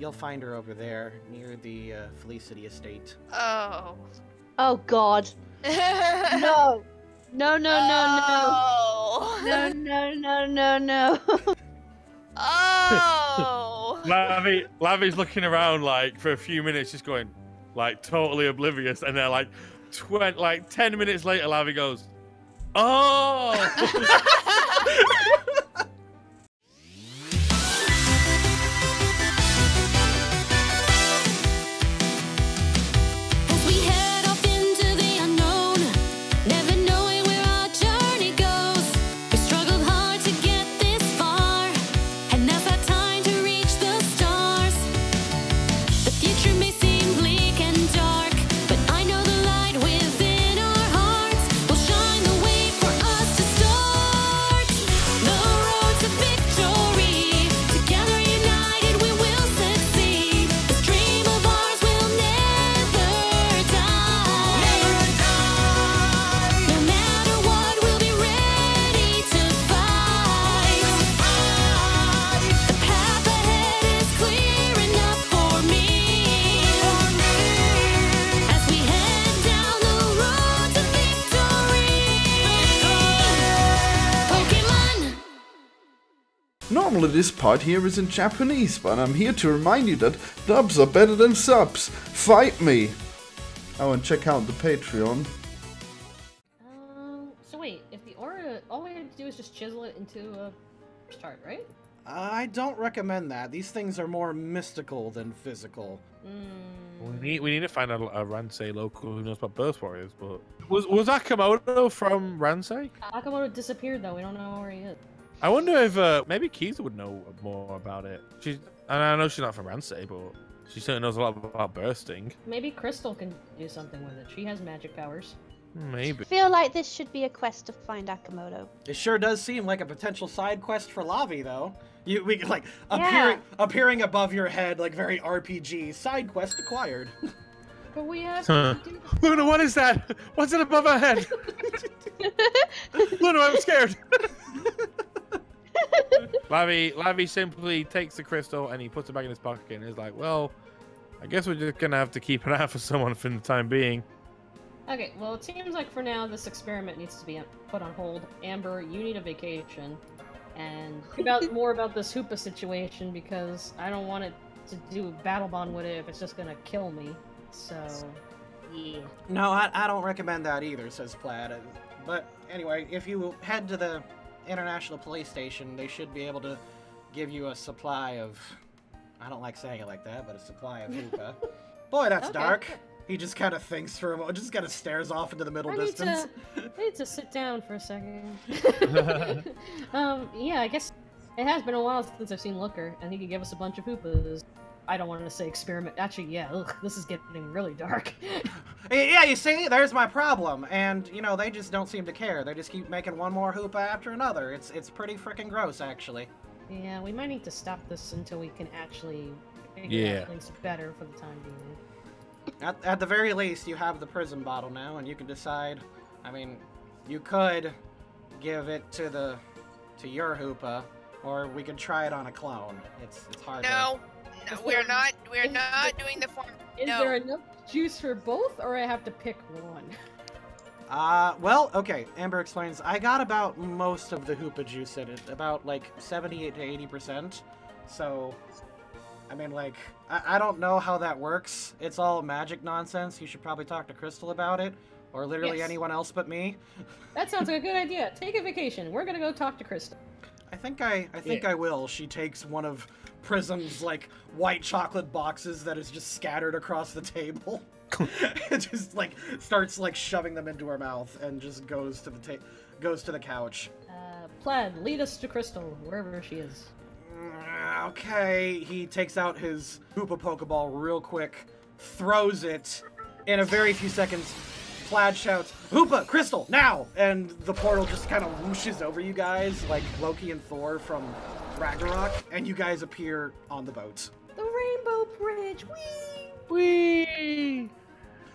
You'll find her over there, near the Felicity estate. Oh. Oh God. No. No, no, no, Oh. no. No, no, no, no, no. Oh. Lavi's looking around like for a few minutes, just going like totally oblivious, and then like 10 minutes later, Lavi goes, "Oh." Normally this part here is in Japanese, but I'm here to remind you that dubs are better than subs. Fight me! Oh, and check out the Patreon. So wait, if the aura, all we have to do is just chisel it into a chart, right? I don't recommend that. These things are more mystical than physical. We need to find a Ransei local who knows about Birth Warriors, but was Akamoto from Ransei? Akamoto disappeared though, we don't know where he is. I wonder if maybe Kiza would know more about it. I know she's not from Ransei, but she certainly knows a lot about bursting. Maybe Crystal can do something with it. She has magic powers. Maybe. I feel like this should be a quest to find Akamoto. It sure does seem like a potential side quest for Lavi, though. We like appearing above your head, like very RPG. Side quest acquired. But we have to do... Luna, what is that? What's it above our head? Luna, I'm scared. Lavi simply takes the crystal and he puts it back in his pocket and is like, well, I guess we're just gonna have to keep an eye out for someone for the time being. Okay, well, it seems like for now this experiment needs to be put on hold. Amber, you need a vacation. And more about this Hoopa situation because I don't want it to do a battle bond with it if it's just gonna kill me. So, yeah. No, I don't recommend that either, says Plaid. But anyway, if you head to the International Police Station, they should be able to give you a supply of... I don't like saying it like that, but a supply of Hoopa. Boy, that's dark. He just kind of thinks for a moment, just kind of stares off into the middle distance. I need to sit down for a second. Yeah, I guess it has been a while since I've seen Looker, and he could give us a bunch of Hoopas. I don't want to say experiment. Actually, yeah, this is getting really dark. Yeah, you see, there's my problem. And, you know, they just don't seem to care. They just keep making one more Hoopa after another. It's pretty freaking gross, actually. Yeah, we might need to stop this until we can actually figure out things better for the time being. At the very least, you have the prism bottle now, and you can decide. I mean, you could give it to your Hoopa, or we could try it on a clone. It's hard. No, we're not doing the form. Is there enough juice for both, or I have to pick one? Well, okay. Amber explains. I got about most of the Hoopa juice in it, about like 78 to 80%. So. I mean, like, I don't know how that works. It's all magic nonsense. You should probably talk to Crystal about it, or literally anyone else but me. That sounds like a good idea. Take a vacation. We're gonna go talk to Crystal. I think I will. She takes one of Prism's, like, white chocolate boxes that is just scattered across the table. And just, like, starts, like, shoving them into her mouth and just goes to the couch. Plaid, lead us to Crystal, wherever she is. Okay, he takes out his Hoopa Pokeball real quick, throws it. In a very few seconds, Plaid shouts, "Hoopa, Crystal, now!" And the portal just kind of whooshes over you guys, like Loki and Thor from Ragnarok, and you guys appear on the boat. The Rainbow Bridge, whee! Whee!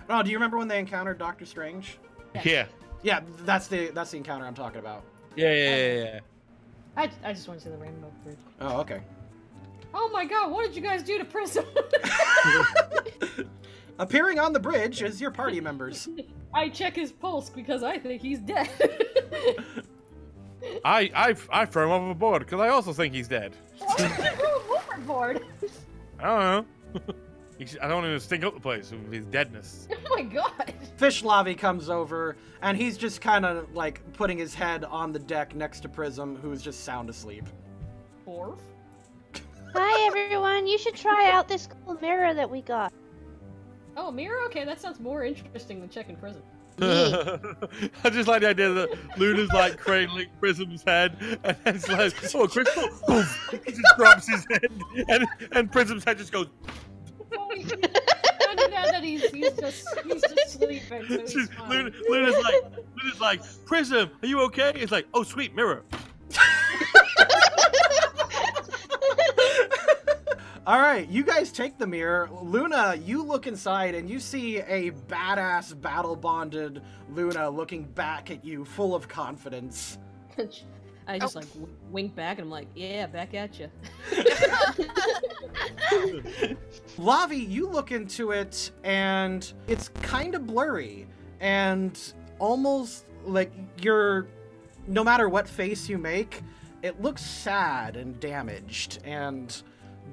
Oh, do you remember when they encountered Doctor Strange? Yeah. Yeah, that's the encounter I'm talking about. Yeah. I just want to see the Rainbow Bridge. Oh, okay. Oh my god, what did you guys do to Prism? Appearing on the bridge is your party members. I check his pulse because I think he's dead. I throw him overboard because I also think he's dead. Why did you throw him overboard? I don't know. I don't want him to stink up the place with his deadness. Oh my god. Fish Lavi comes over, and he's just kind of like putting his head on the deck next to Prism, who's just sound asleep. Orf? Hi everyone, you should try out this cool mirror that we got. Oh, mirror? Okay, that sounds more interesting than checking Prism. I just like the idea that Luna's like cradling Prism's head, and then it's like, oh, Crystal, poof, he just drops his head, and Prism's head just goes. Oh, he found out that he's just sleeping. So he's fine. Luna's like, Prism, are you okay? It's like, oh, sweet mirror. All right, you guys take the mirror. Luna, you look inside and you see a badass battle-bonded Luna looking back at you, full of confidence. I just like wink back and I'm like, yeah, back at you. Lavi, you look into it and it's kind of blurry and almost like no matter what face you make, it looks sad and damaged and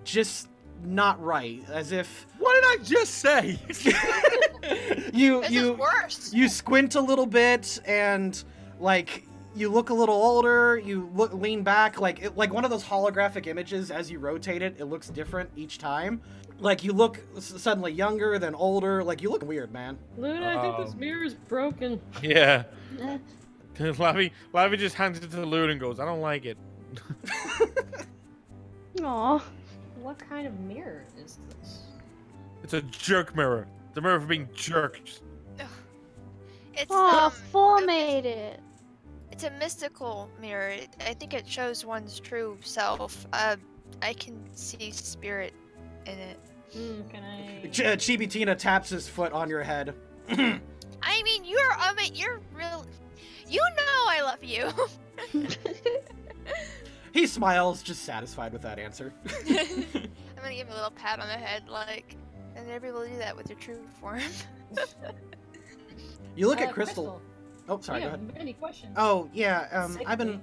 just not right, as if. What did I just say? This is worse. You squint a little bit and like you look a little older. You lean back like one of those holographic images. As you rotate it, it looks different each time. Like you look suddenly younger, then older. Like you look weird, man. Luna, I think this mirror is broken. Yeah. Lavi just hands it to Luna and goes, I don't like it. Aww. What kind of mirror is this? It's a jerk mirror. The mirror for being jerked. It's Oh, Four made it. It's a mystical mirror. I think it shows one's true self. I can see spirit in it. Can I? Chibitina taps his foot on your head. I mean, you're real. You know I love you. He smiles, just satisfied with that answer. I'm gonna give him a little pat on the head, like, and never will do that with your true form. You look at Crystal. Oh, sorry, go ahead. Any questions? Oh, yeah, I've been...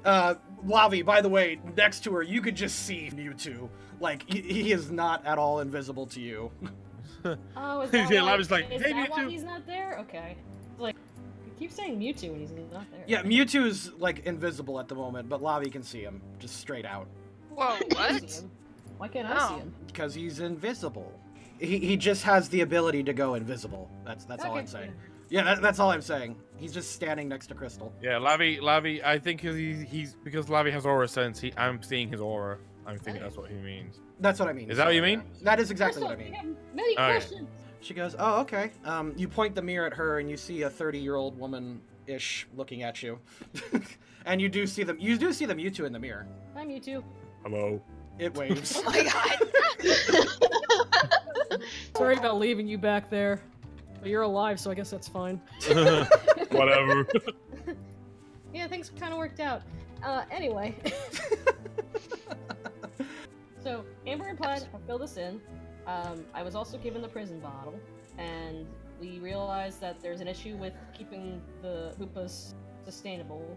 Lavi, by the way, next to her, you could just see Mewtwo. Like, he is not at all invisible to you. Oh, is that Yeah, why, Lavi's like, is hey, that why Mewtwo. he's not there? Okay. Like, you keep saying Mewtwo when he's not there. Yeah, Mewtwo's, like, invisible at the moment, but Lavi can see him, just straight out. Whoa, I see what? him. Why can't I see him? Because he's invisible. He just has the ability to go invisible. That's all Okay. I'm saying. Yeah, that's all I'm saying. He's just standing next to Crystal. Yeah, Lavi, I think he's because Lavi has aura sense, I'm seeing his aura. I'm thinking that's what he means. That's what I mean. Is that what you mean? That is exactly Crystal, what I we mean. have many Okay. questions. She goes, oh, okay. You point the mirror at her and you see a 30-year-old woman-ish looking at you. And you do see the Mewtwo in the mirror. Hi, Mewtwo. Hello. It waves. Oh my god. Sorry about leaving you back there. But you're alive, so I guess that's fine. Whatever. Yeah, things kind of worked out. Anyway. So, Amber and Plaid have filled us in. I was also given the prison bottle, and we realized that there's an issue with keeping the Hoopas sustainable.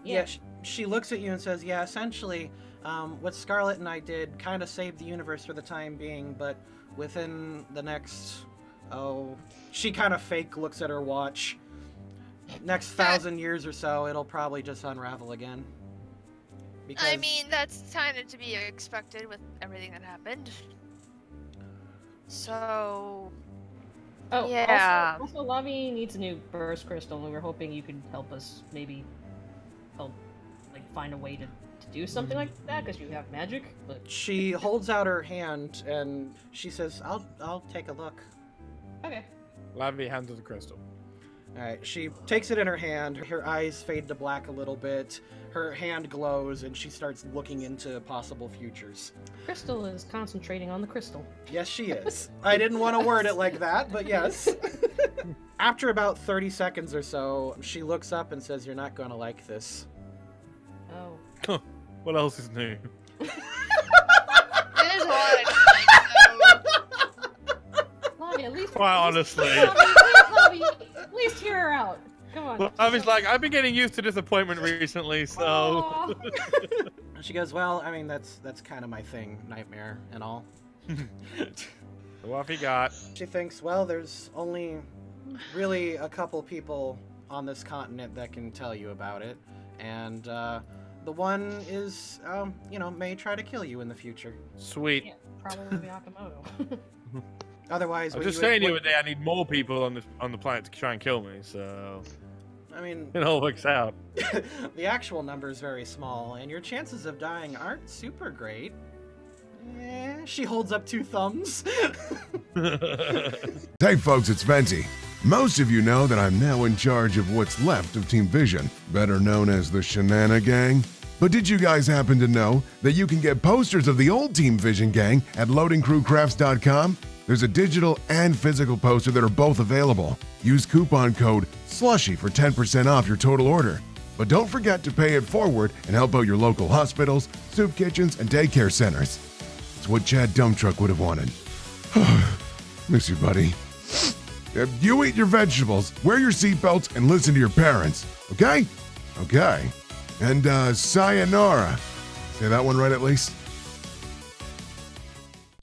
Yeah, she looks at you and says, yeah, essentially, what Scarlet and I did kind of saved the universe for the time being, but within the next, she kind of fake looks at her watch. Next 1,000 years or so, it'll probably just unravel again. Because... I mean, that's kind of to be expected with everything that happened. So... Oh, yeah. Also, Lavi needs a new burst crystal, and we were hoping you could help us maybe help, like, find a way to do something like that, because you have magic, but... She holds out her hand, and she says, I'll take a look. Okay. Lavi hands her the crystal. Alright, she takes it in her hand, her eyes fade to black a little bit, her hand glows, and she starts looking into possible futures. Crystal is concentrating on the crystal. Yes, she is. I didn't want to word it like that, but yes. After about 30 seconds or so, she looks up and says, you're not going to like this. Oh. Huh. What else is new? There's a lot of Lavi, at least. Quite honestly. Lavi, at least hear her out. Come on. Well, I was like, I've been getting used to disappointment recently, so. Aw. She goes, well, I mean, that's kind of my thing, nightmare and all. What have you got? She thinks, well, there's only really a couple people on this continent that can tell you about it, and the one is, you know, may try to kill you in the future. Sweet. Yeah, probably Akamoto. Otherwise, I was what just you- saying the what- other day I need more people on the planet to try and kill me, so I mean, it all works out. the actual number is very small, and your chances of dying aren't super great. She holds up 2 thumbs. Hey folks, it's Venti. Most of you know that I'm now in charge of what's left of Team Vision, better known as the Shenana Gang. But did you guys happen to know that you can get posters of the old Team Vision gang at LoadingCrewCrafts.com? There's a digital and physical poster that are both available. Use coupon code SLUSHY for 10% off your total order. But don't forget to pay it forward and help out your local hospitals, soup kitchens, and daycare centers. It's what Chad Dumptruck would have wanted. Miss you, buddy. You eat your vegetables, wear your seatbelts, and listen to your parents. Okay? Okay. And, sayonara. Say that one right at least?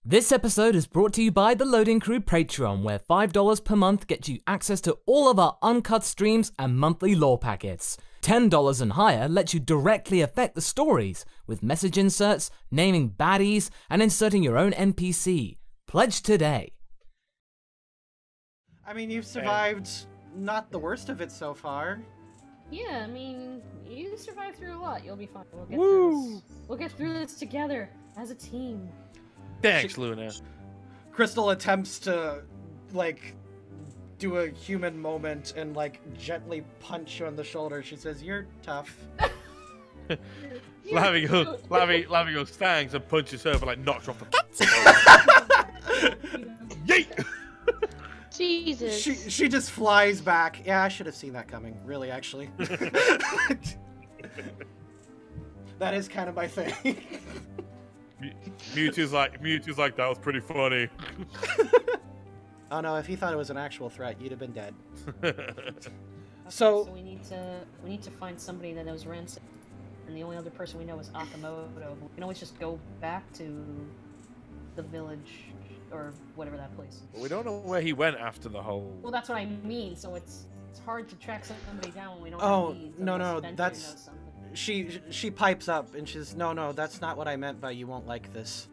This episode is brought to you by the Loading Crew Patreon, where $5 per month gets you access to all of our uncut streams and monthly lore packets. $10 and higher lets you directly affect the stories, with message inserts, naming baddies, and inserting your own NPC. Pledge today. I mean, you've survived not the worst of it so far. Yeah, I mean, you survived through a lot. You'll be fine. We'll get Woo! through this. We'll get through this together as a team. Thanks, Luna. Crystal attempts to, like, do a human moment and, like, gently punch you on the shoulder. She says, "You're tough." Lavi goes, thanks, and punches her, but like knocks her off the. Yeet! Jesus. She just flies back. Yeah, I should have seen that coming. Really, actually. That is kind of my thing. Mewtwo's like, that was pretty funny. Oh no, if he thought it was an actual threat, you'd have been dead. So So we need to find somebody that knows Rancid, and the only other person we know is Akamoto. We can always just go back to the village or whatever that place is. But we don't know where he went after the whole. Well, that's what I mean. So it's hard to track somebody down when we don't Oh, have leads. no, unless no, Venti that's- knows something. she pipes up and she's, no, that's not what I meant by you won't like this.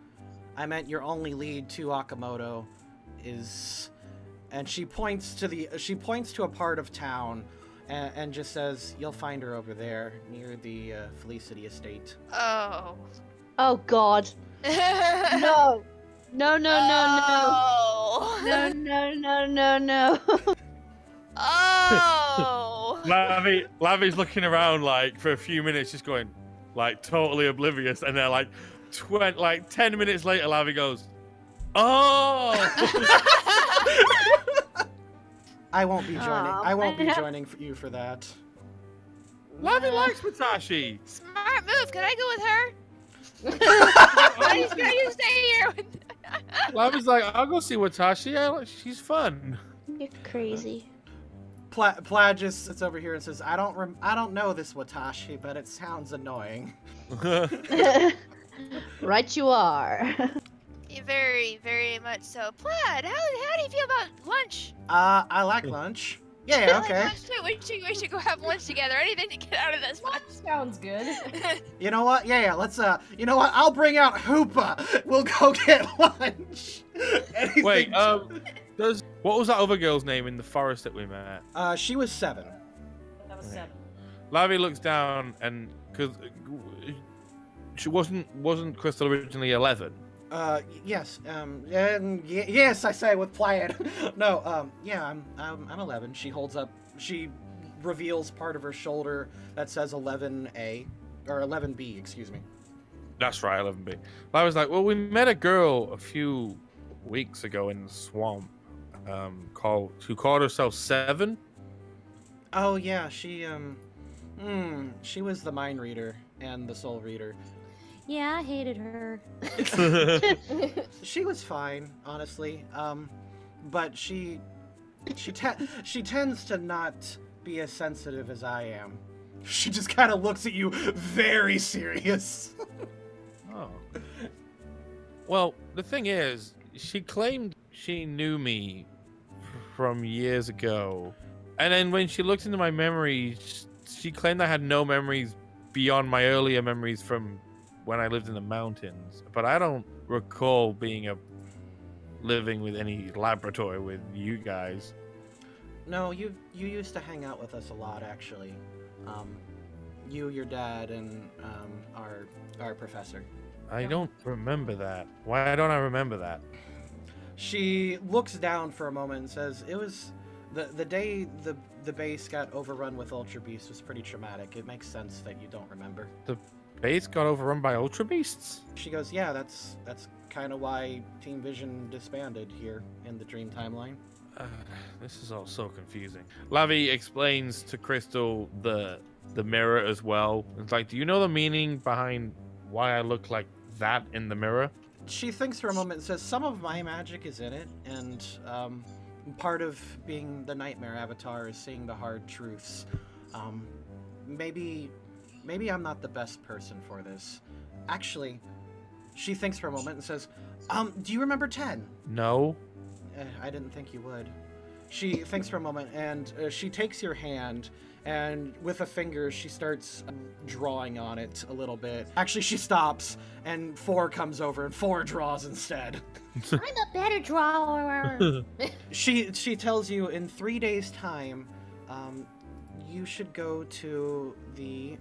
I meant your only lead to Akamoto is, and she points to a part of town and just says, you'll find her over there near the Felicity estate. Oh. Oh God. No. No, no, no, Oh. no. No, no, no, no, no. Oh. Lavi's looking around like for a few minutes, just going like totally oblivious, and then like 10 minutes later, Lavi goes, "Oh." I won't be joining. Aw, I won't be man. joining you for that. Lavi likes Matashi. Smart move. Can I go with her? Why are you stay here? Lavi's like, "I'll go see Watashi. She's fun." You're crazy. Plaid just sits over here and says, I don't know this Watashi, but it sounds annoying. Right you are. Very, very much so. Plaid, how do you feel about lunch? I like lunch. Yeah, I like okay. lunch too. We should go have lunch together. Anything to get out of this one. Sounds good. You know what? Yeah, let's, you know what? I'll bring out Hoopa. We'll go get lunch. Anything Wait, to- what was that other girl's name in the forest that we met? she was 7. That was 7. Lavi looks down, and because she wasn't Crystal originally 11. Yes, yes, I say with Plaid. No, yeah, I'm 11. She holds up, she reveals part of her shoulder that says 11A, or 11B, excuse me. That's right, 11B. I was like, well, we met a girl a few weeks ago in the swamp, who called herself 7. Oh yeah, she was the mind reader, and the Soul Reader. Yeah, I hated her. She was fine, honestly. But she tends to not be as sensitive as I am. She just kind of looks at you very serious. Oh. Well, the thing is, she claimed she knew me from years ago. And then when she looked into my memories, she claimed I had no memories beyond my earlier memories from when I lived in the mountains. But I don't recall living with any laboratory with you guys. No, you used to hang out with us a lot, actually. You, your dad, and our professor. I don't remember that. Why don't I remember that? She looks down for a moment and says, "It was the day the base got overrun with Ultra Beasts was pretty traumatic. It makes sense that you don't remember." The base got overrun by Ultra Beasts? She goes, "Yeah, that's kind of why Team Vision disbanded here in the Dream Timeline." This is all so confusing. Lavi explains to Crystal the mirror as well. It's like, do you know the meaning behind why I look like that in the mirror? She thinks for a moment and says, "Some of my magic is in it, and part of being the Nightmare Avatar is seeing the hard truths. Maybe I'm not the best person for this. Actually," she thinks for a moment and says, "Do you remember 10? No. I didn't think you would." She thinks for a moment, and she takes your hand, and with a finger, she starts drawing on it a little bit. Actually, she stops, and 4 comes over, and 4 draws instead. I'm a better drawer. She tells you in 3 days' time, you should go to the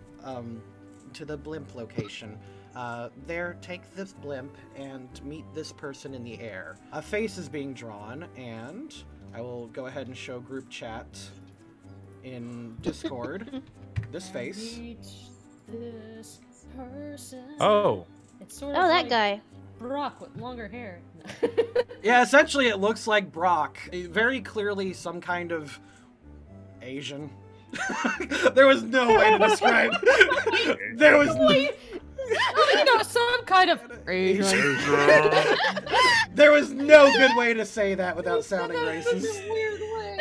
blimp location. There, take this blimp and meet this person in the air. A face is being drawn, and I will go ahead and show group chat in Discord. This face. This person. Oh. It's sort of Oh, that like guy. Brock with longer hair. Yeah, essentially it looks like Brock. Very clearly some kind of Asian. There was no way to describe. There was no... You know, some kind of Asian. There was no good way to say that without sounding racist. Weird way.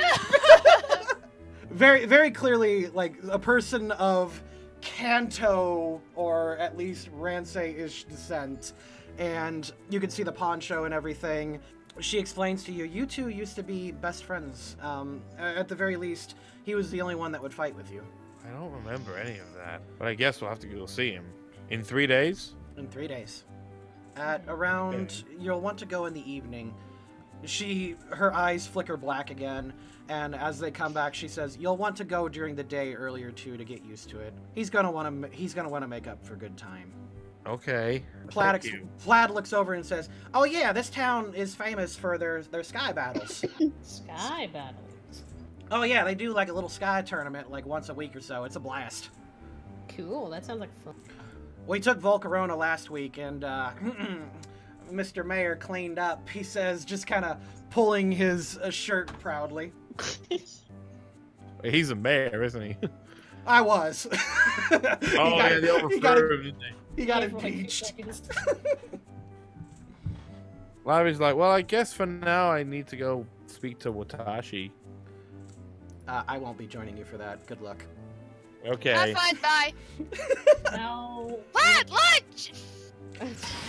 Very, very clearly, like, a person of Kanto, or at least Ransei-ish descent. And you can see the poncho and everything. She explains to you, you two used to be best friends. At the very least, he was the only one that would fight with you. I don't remember any of that. But I guess we'll have to go see him. In 3 days? In 3 days. At around, you'll want to go in the evening. Her eyes flicker black again, and as they come back, she says, "You'll want to go during the day earlier too to get used to it. He's gonna want to make up for good time." Okay. Plaid looks over and says, "Oh yeah, this town is famous for their sky battles." Sky battles. Oh yeah, they do like a little sky tournament like once a week or so. It's a blast. Cool. That sounds like fun. We took Volcarona last week, and Mr. Mayor cleaned up, he says, just kind of pulling his shirt proudly. He's a mayor, isn't he? I was. They overthrew him, didn't they? He got impeached. Lavi's like, well, I guess for now I need to go speak to Watashi. I won't be joining you for that. Good luck. Okay. Have fun, bye. No. What? Lunch!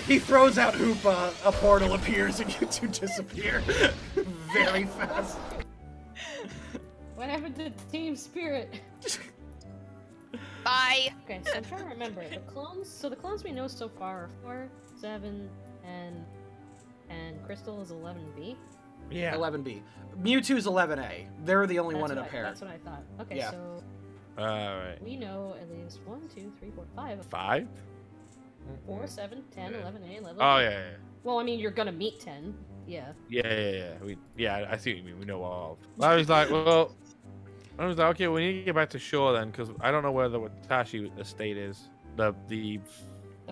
He throws out Hoopa, a portal appears, and you two disappear very fast. What happened to Team Spirit? Bye. Okay, so I'm trying to remember. The clones. So the clones we know so far are 4, 7, and Crystal is 11B. Yeah. 11B. Mewtwo's 11A. They're the only That's one in a what pair. That's what I thought. Okay, Yeah. so Alright. we know at least 1, 2, 3, 4, 5. 5? 4, 7, 10, 11A, 11. Oh, yeah. Well, I mean, you're gonna meet 10. Yeah. Yeah, I see what you mean. We know all. Larry's like, well, I was like, okay, we need to get back to shore then, because I don't know where the Watashi estate is. The The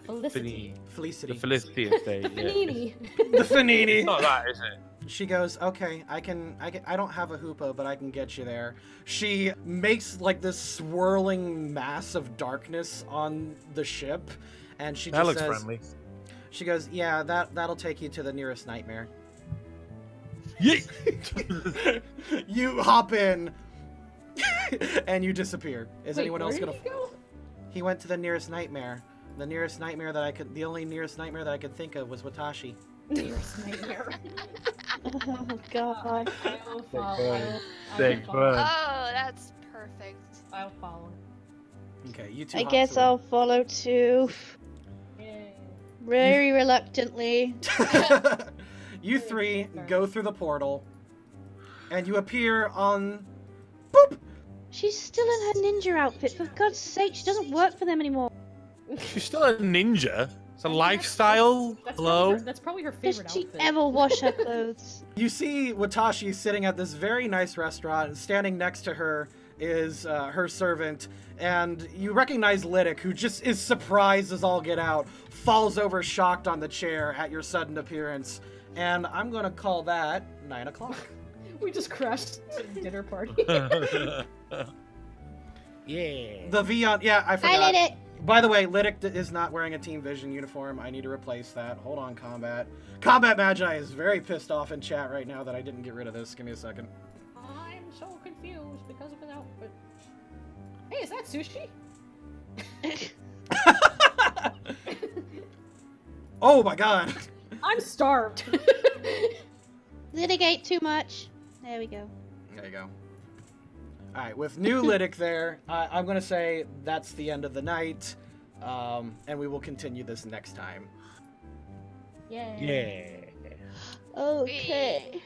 Felicity. Felicity. The Felicity estate. The Fanini. The Fanini. It's not that, is it? she goes, okay, I don't have a hoopa, but I can get you there. She makes like this swirling mass of darkness on the ship, and she just says, friendly. she goes, yeah, that'll take you to the nearest nightmare. You hop in, and you disappear. Is Wait, anyone else where gonna? did he go? He went to the nearest nightmare. The nearest nightmare that I could. The only nearest nightmare that I could think of was Watashi. Nearest nightmare. Oh god. I will follow. Big bird. Oh, that's perfect. I'll follow. Okay, you two. I hop guess through. I'll follow too. Yay. Very reluctantly. You three go through the portal, and you appear on. Boop. She's still in her ninja outfit. For God's sake, she doesn't work for them anymore. She's still a ninja. It's a lifestyle. Hello? That's probably her Does favorite she outfit. ever wash her clothes? You see Watashi sitting at this very nice restaurant, and standing next to her is her servant, and you recognize Lydic, who just is surprised as all get out, falls over shocked on the chair at your sudden appearance, and I'm gonna call that 9 o'clock. We just crashed the dinner party. Yeah. The Vion, yeah, I forgot. I did it. By the way, Lydic is not wearing a Team Vision uniform. I need to replace that. Hold on, Combat. Combat Magi is very pissed off in chat right now that I didn't get rid of this. Give me a second. I'm so confused because of his outfit. Hey, is that sushi? Oh my god. I'm starved. Litigate too much. There we go. There you go. Alright, with new Lydic there, I'm going to say that's the end of the night, and we will continue this next time. Yay. Yeah. Okay.